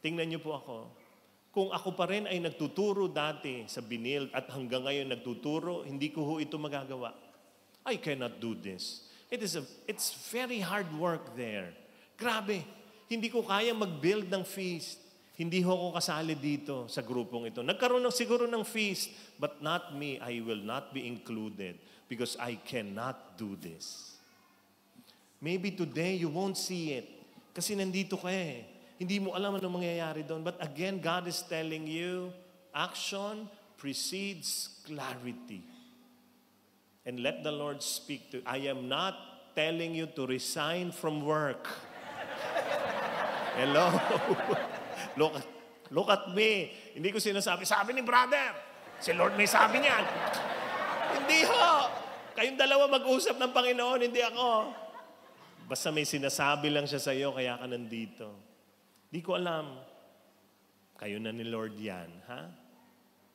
tingnan niyo po ako. Kung ako pa rin ay nagtuturo dati sa Binil at hanggang ngayon nagtuturo, hindi ko ho ito magagawa. I cannot do this. It's very hard work there. Grabe, hindi ko kaya mag-build ng feast. Hindi ho ako kasali dito sa grupong ito. Nagkaroon siguro ng feast, but not me. I will not be included because I cannot do this. Maybe today you won't see it kasi nandito ka eh. Hindi mo alam ano mangyayari doon. But again, God is telling you, action precedes clarity. And let the Lord speak to you. I am not telling you to resign from work. Hello? Look at me. Hindi ko sinasabi, sabi ni brother, si Lord may sabi niyan. Hindi ho. Kayong dalawa mag-usap ng Panginoon, hindi ako. Basta may sinasabi lang siya sa iyo, kaya ka nandito. Di ko alam. Kayo na ni Lord yan, ha?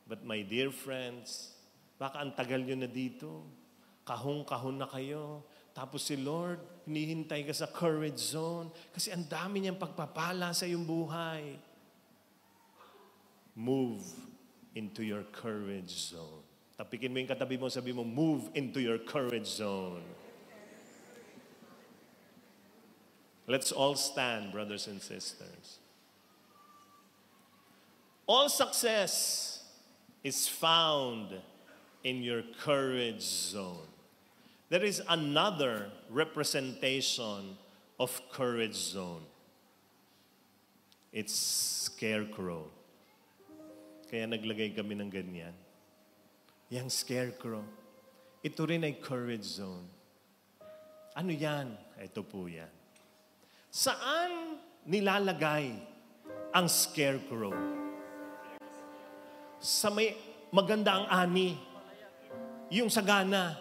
But my dear friends, baka ang tagal nyo na dito. Kahong-kahon na kayo. Tapos si Lord, hinihintay ka sa courage zone. Kasi ang dami niyang pagpapala sa iyong buhay. Move into your courage zone. Tapikin mo yung katabi mo, sabi mo, move into your courage zone. Let's all stand, brothers and sisters. All success is found in your courage zone. There is another representation of courage zone. It's scarecrow. Kaya naglagay kami ng ganyan. Yang scarecrow. Ito rin ay courage zone. Ano yan? Ito po yan. Saan nilalagay ang scarecrow? Sa may maganda ang ani. Yung sagana.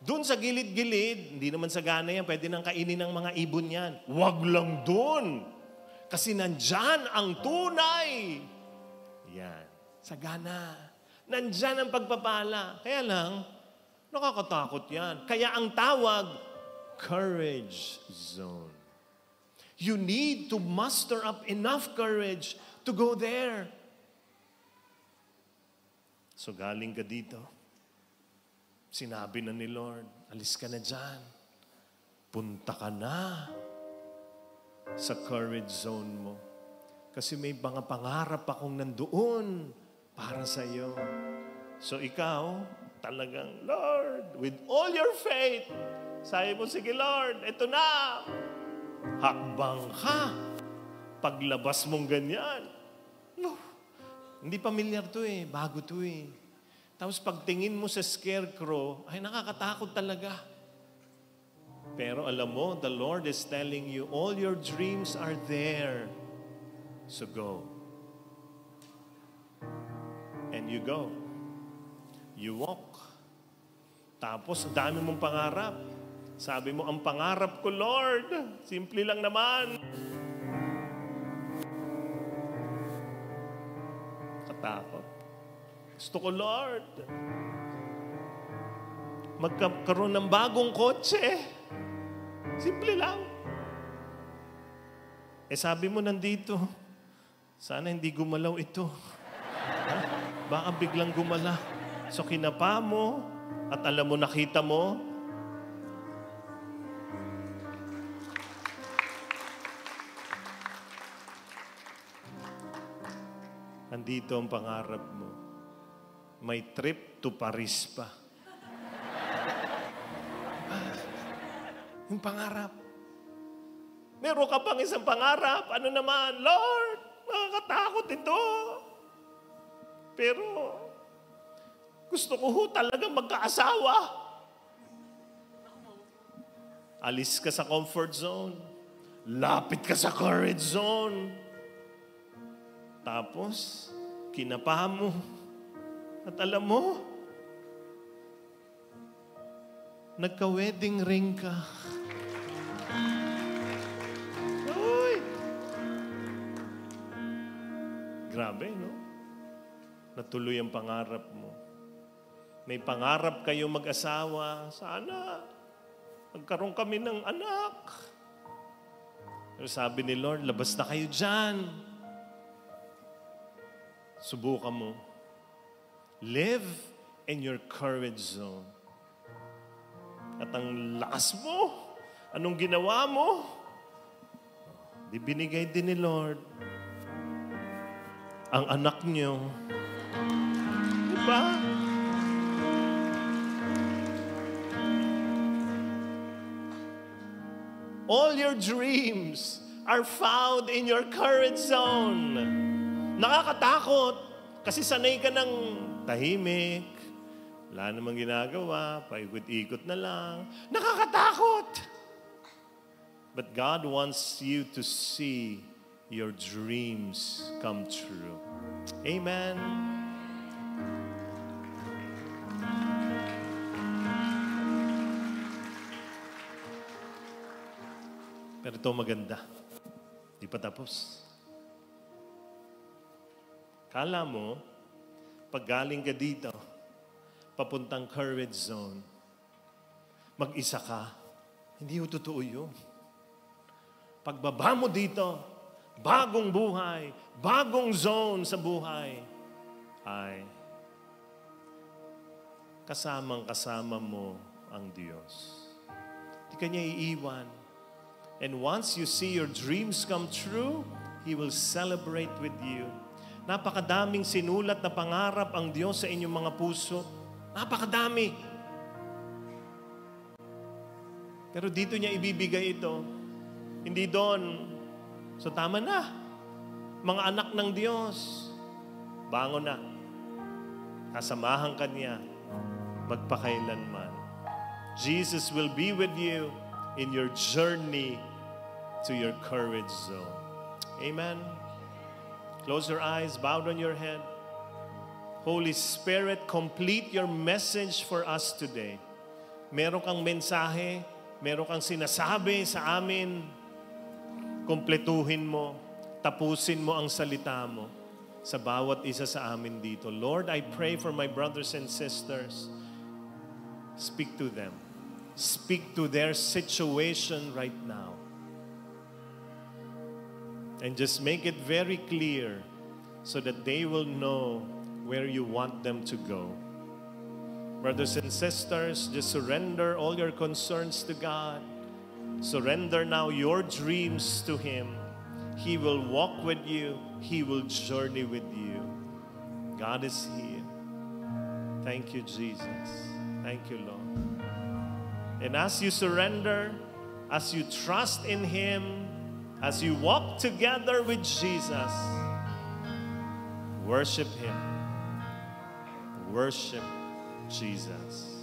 Doon sa gilid-gilid, hindi naman sagana yan, pwede nang kainin ng mga ibon yan. Huwag lang doon. Kasi nandyan ang tunay. Yan. Sagana. Nandyan ang pagpapala. Kaya lang, nakakatakot yan. Kaya ang tawag, courage zone. You need to muster up enough courage to go there. So galing ka dito. Sinabi na ni Lord, alis ka na dyan. Punta ka na sa courage zone mo. Kasi may mga pangarap akong nandoon para sa iyo. So ikaw, talagang, Lord, with all your faith, sabi mo, sige Lord, eto na. Hakbang ka. Paglabas mong ganyan. No. Hindi pamilyar to eh. Bago to eh. Tapos pagtingin mo sa scarecrow, ay nakakatakot talaga. Pero alam mo, the Lord is telling you, all your dreams are there. So go. And you go. You walk. Tapos, ang dami mong pangarap. Sabi mo, ang pangarap ko, Lord, simple lang naman. Katakot. Gusto ko, Lord, magkaroon ng bagong kotse. Simple lang. Sabi mo nandito, sana hindi gumalaw ito. Baka biglang gumala. So kinapa mo, at alam mo, nakita mo, andito ang pangarap mo. May trip to Paris pa. Yung pangarap. Meron ka pang isang pangarap. Ano naman? Lord, nakakatakot ito. Pero, gusto ko ho talaga magkaasawa. Alis ka sa comfort zone. Lapit ka sa courage zone. Tapos, kinapa mo. At alam mo, nagka-wedding ring ka. Uy! Grabe, no? Natuloy ang pangarap mo. May pangarap kayo mag-asawa. Sana, magkaroon kami ng anak. Pero sabi ni Lord, labas na kayo dyan. Subukan mo. Live in your courage zone. At ang lakas mo, anong ginawa mo? Di binigay din ni Lord ang anak niyo. Diba? All your dreams are found in your courage zone. Nakakatakot kasi sanay ka ng tahimik, wala namang ginagawa, paikot-ikot na lang. Nakakatakot! But God wants you to see your dreams come true. Amen. Pero ito maganda. Di pa tapos. Kala mo, pag galing ka dito, papuntang courage zone, mag-isa ka. Hindi yung totoo yun. Pagbaba mo dito, bagong buhay, bagong zone sa buhay, ay kasamang-kasama mo ang Diyos. Hindi ka niya iiwan. And once you see your dreams come true, He will celebrate with you. Napakadaming sinulat na pangarap ang Diyos sa inyong mga puso. Napakadami. Pero dito niya ibibigay ito. Hindi doon. So tama na. Mga anak ng Diyos, bangon na. Kasamahan ka niya magpakailanman. Jesus will be with you in your journey to your courage zone. Amen. Close your eyes, bow down your head. Holy Spirit, complete your message for us today. Meron kang mensahe, meron kang sinasabi sa amin, kumpletuhin mo, tapusin mo ang salita mo sa bawat isa sa amin dito. Lord, I pray for my brothers and sisters. Speak to them. Speak to their situation right now. And just make it very clear so that they will know where you want them to go. Brothers and sisters, just surrender all your concerns to God. Surrender now your dreams to Him. He will walk with you. He will journey with you. God is here. Thank you, Jesus. Thank you, Lord. And as you surrender, as you trust in Him, as you walk together with Jesus, worship Him. Worship Jesus.